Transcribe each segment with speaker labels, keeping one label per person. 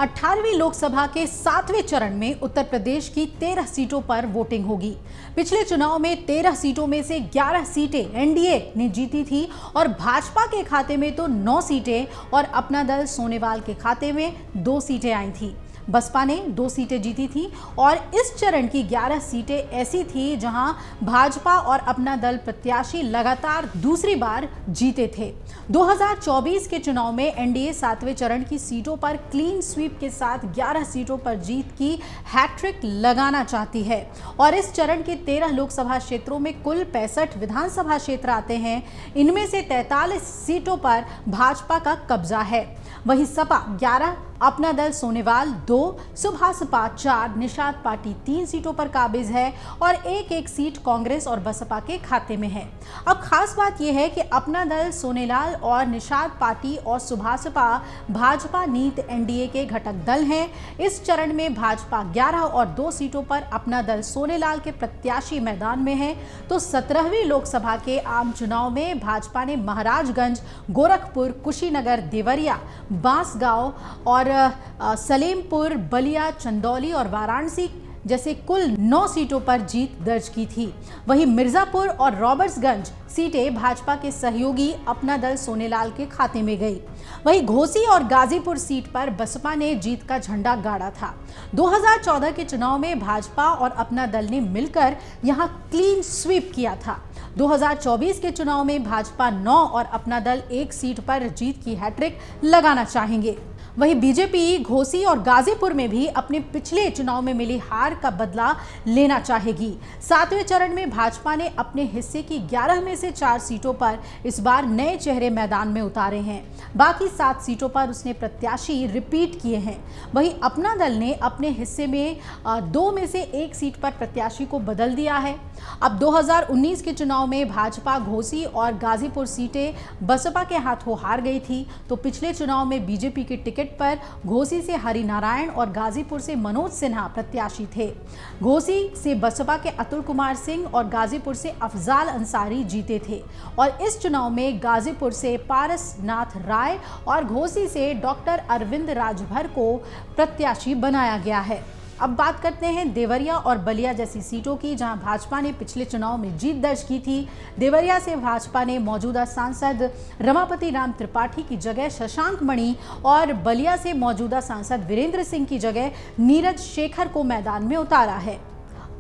Speaker 1: 18वीं लोकसभा के 7वें चरण में उत्तर प्रदेश की 13 सीटों पर वोटिंग होगी। पिछले चुनाव में 13 सीटों में से 11 सीटें एनडीए ने जीती थी और भाजपा के खाते में तो 9 सीटें और अपना दल सोनेवाल के खाते में 2 सीटें आई थी। बसपा ने 2 सीटें जीती थी और इस चरण की 11 सीटें ऐसी थी जहां भाजपा और अपना दल प्रत्याशी लगातार दूसरी बार जीते थे। 2024 के चुनाव में एनडीए 7वें चरण की सीटों पर क्लीन स्वीप के साथ 11 सीटों पर जीत की हैट्रिक लगाना चाहती है और इस चरण के 13 लोकसभा क्षेत्रों में कुल 65 विधानसभा क्षेत्र आते हैं। इनमें से 43 सीटों पर भाजपा का कब्जा है। वहीं सपा 11, अपना दल सोनेवाल 2, सुभासपा 4, निषाद पार्टी 3 सीटों पर काबिज है और एक सीट कांग्रेस और बसपा के खाते में है। अब खास बात यह है कि अपना दल सोनेलाल और निषाद पार्टी और सुभासपा भाजपा नीत एनडीए के घटक दल हैं। इस चरण में भाजपा 11 और 2 सीटों पर अपना दल सोनेलाल के प्रत्याशी मैदान में है। तो 17वीं लोकसभा के आम चुनाव में भाजपा ने महाराजगंज, गोरखपुर, कुशीनगर, देवरिया, बांसगांव और सलेमपुर, बलिया, चंदौली और वाराणसी जैसे कुल 9 सीटों पर जीत दर्ज की थी। वहीं मिर्जापुर और रॉबर्ट्सगंज सीटें भाजपा के सहयोगी अपना दल सोनेलाल के खाते में गई। वहीं घोसी और गाजीपुर सीट पर बसपा ने जीत का झंडा गाड़ा था। 2014 के चुनाव में भाजपा और अपना दल ने मिलकर यहां क्लीन स्वीप किया था। 2024 के चुनाव में भाजपा 9 और अपना दल 1 सीट पर जीत की हैट्रिक लगाना चाहेंगे। वहीं बीजेपी घोसी और गाजीपुर में भी अपने पिछले चुनाव में मिली हार का बदला लेना चाहेगी। 7वें चरण में भाजपा ने अपने हिस्से की 11 में से 4 सीटों पर इस बार नए चेहरे मैदान में उतारे हैं। बाकी 7 सीटों पर उसने प्रत्याशी रिपीट किए हैं। वहीं अपना दल ने अपने हिस्से में 2 में से 1 सीट पर प्रत्याशी को बदल दिया है। अब 2019 के चुनाव में भाजपा घोसी और गाजीपुर सीटें बसपा के हाथों हार गई थी, तो पिछले चुनाव में बीजेपी के टिकट पर घोसी से हरिनारायण और गाजीपुर से मनोज सिन्हा प्रत्याशी थे। घोसी से बसपा के अतुल कुमार सिंह और गाजीपुर से अफजाल अंसारी जीते थे और इस चुनाव में गाजीपुर से पारस नाथ राय और घोसी से डॉक्टर अरविंद राजभर को प्रत्याशी बनाया गया है। अब बात करते हैं देवरिया और बलिया जैसी सीटों की, जहां भाजपा ने पिछले चुनाव में जीत दर्ज की थी। देवरिया से भाजपा ने मौजूदा सांसद रमापति राम त्रिपाठी की जगह शशांक मणि और बलिया से मौजूदा सांसद वीरेंद्र सिंह की जगह नीरज शेखर को मैदान में उतारा है।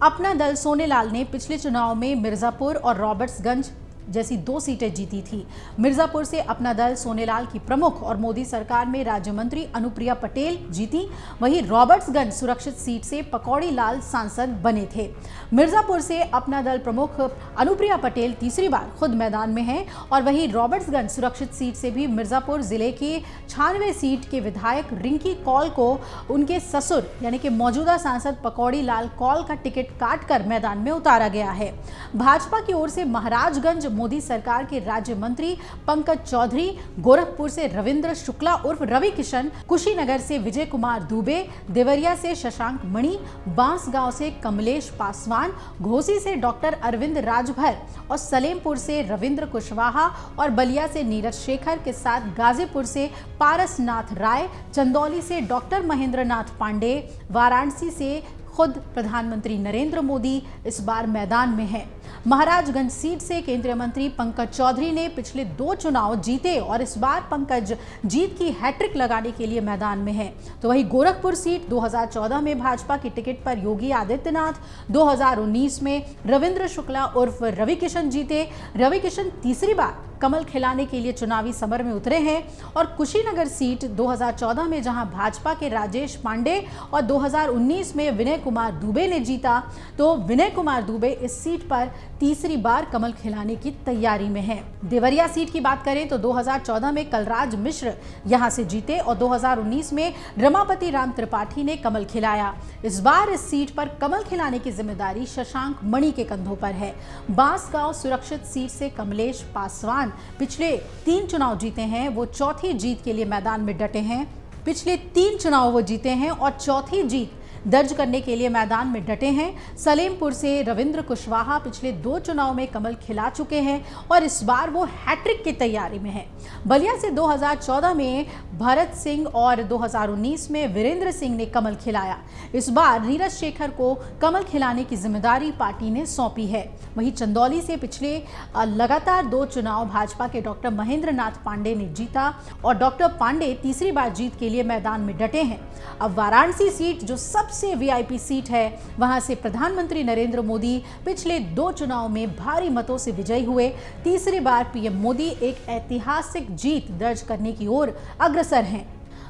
Speaker 1: अपना दल सोनेलाल ने पिछले चुनाव में मिर्जापुर और रॉबर्ट्सगंज जैसी 2 सीटें जीती थी। मिर्जापुर से अपना दल सोनेलाल की प्रमुख और मोदी सरकार में राज्य मंत्री अनुप्रिया पटेल जीती। वहीं रॉबर्ट्सगंज सुरक्षित सीट से पकौड़ी लाल सांसद बने थे। मिर्जापुर से अपना दल प्रमुख अनुप्रिया पटेल तीसरी बार खुद मैदान में हैं और वहीं रॉबर्ट्सगंज सुरक्षित सीट से भी मिर्जापुर जिले की 96 सीट के विधायक रिंकी कौल को उनके ससुर यानी कि मौजूदा सांसद पकौड़ी लाल कौल का टिकट काटकर मैदान में उतारा गया है। भाजपा की ओर से महाराजगंज मोदी सरकार के राज्य मंत्री पंकज चौधरी, गोरखपुर से रविंद्र शुक्ला उर्फ रवि किशन, कुशीनगर से विजय कुमार दुबे, देवरिया से शशांक मणि, बांसगांव से कमलेश पासवान, घोसी से डॉक्टर अरविंद राजभर और सलेमपुर से रविंद्र कुशवाहा और बलिया से नीरज शेखर के साथ गाजीपुर से पारस नाथ राय, चंदौली से डॉक्टर महेंद्र नाथ पांडे, वाराणसी से खुद प्रधानमंत्री नरेंद्र मोदी इस बार मैदान में हैं। महाराजगंज सीट से केंद्रीय मंत्री पंकज चौधरी ने पिछले 2 चुनाव जीते और इस बार पंकज जीत की हैट्रिक लगाने के लिए मैदान में हैं। तो वहीं गोरखपुर सीट 2014 में भाजपा की टिकट पर योगी आदित्यनाथ, 2019 में रविंद्र शुक्ला उर्फ रवि किशन जीते। रवि किशन तीसरी बार कमल खिलाने के लिए चुनावी समर में उतरे हैं और कुशीनगर सीट 2014 में जहां भाजपा के राजेश पांडे और 2019 में विनय कुमार दुबे ने जीता, तो विनय कुमार दुबे इस सीट पर तीसरी बार कमल खिलाने की तैयारी में हैं। देवरिया सीट की बात करें तो 2014 में कलराज मिश्र यहां से जीते और 2019 में रमापति राम त्रिपाठी ने कमल खिलाया। इस बार इस सीट पर कमल खिलाने की जिम्मेदारी शशांक मणि के कंधों पर है। बांसगांव सुरक्षित सीट से कमलेश पासवान पिछले 3 चुनाव जीते हैं, वो चौथी जीत के लिए मैदान में डटे हैं। पिछले 3 चुनाव वो जीते हैं और चौथी जीत दर्ज करने के लिए मैदान में डटे हैं। सलेमपुर से रविंद्र कुशवाहा पिछले 2 चुनाव में कमल खिला चुके हैं और इस बार वो हैट्रिक की तैयारी में है। बलिया से 2014 में भरत सिंह और 2019 में वीरेंद्र सिंह ने कमल खिलाया। इस बार नीरज शेखर को कमल खिलाने की जिम्मेदारी पार्टी ने सौंपी है। वहीं चंदौली से पिछले लगातार 2 चुनाव भाजपा के डॉक्टर महेंद्र नाथ पांडे ने जीता और डॉक्टर पांडे तीसरी बार जीत के लिए मैदान में डटे हैं। अब वाराणसी सीट जो सबसे वीआईपी सीट है, वहां से प्रधानमंत्री नरेंद्र मोदी पिछले 2 चुनाव में भारी मतों से विजयी हुए। तीसरी बार पीएम मोदी एक ऐतिहासिक जीत दर्ज करने की ओर अग्रसर हैं।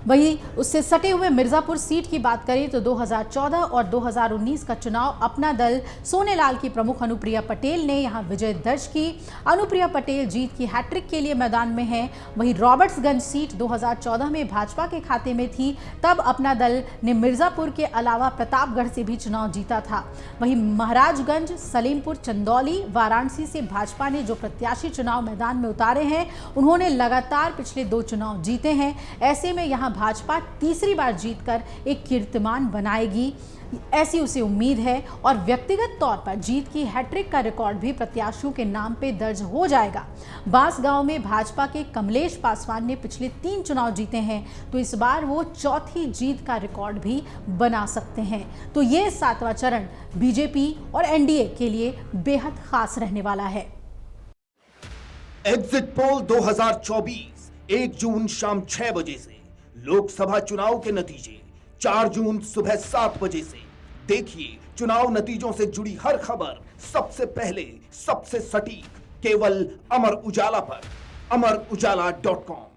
Speaker 1: वहीं उससे सटे हुए मिर्जापुर सीट की बात करें तो 2014 और 2019 का चुनाव अपना दल सोनेलाल की प्रमुख अनुप्रिया पटेल ने यहां विजय दर्ज की। अनुप्रिया पटेल जीत की हैट्रिक के लिए मैदान में हैं। वहीं रॉबर्ट्सगंज सीट 2014 में भाजपा के खाते में थी, तब अपना दल ने मिर्जापुर के अलावा प्रतापगढ़ से भी चुनाव जीता था। वहीं महाराजगंज, सलेमपुर, चंदौली, वाराणसी से भाजपा ने जो प्रत्याशी चुनाव मैदान में उतारे हैं, उन्होंने लगातार पिछले 2 चुनाव जीते हैं। ऐसे में यहां भाजपा तीसरी बार जीतकर एक कीर्तिमान बनाएगी, ऐसी उसे उम्मीद है और व्यक्तिगत तौर पर जीत की हैट्रिक का रिकॉर्ड भी प्रत्याशियों के नाम पे दर्ज हो जाएगा। बांसगांव में भाजपा के कमलेश पासवान ने पिछले 3 चुनाव जीते हैं, तो इस बार वो चौथी जीत का रिकॉर्ड भी बना सकते हैं। तो ये 7वां चरण बीजेपी और एनडीए के लिए बेहद खास रहने वाला है।
Speaker 2: एग्जिट पोल 2024 1 जून शाम 6 बजे से, लोकसभा चुनाव के नतीजे 4 जून सुबह 7 बजे से। देखिए चुनाव नतीजों से जुड़ी हर खबर सबसे पहले, सबसे सटीक, केवल अमर उजाला पर, amarujala.com।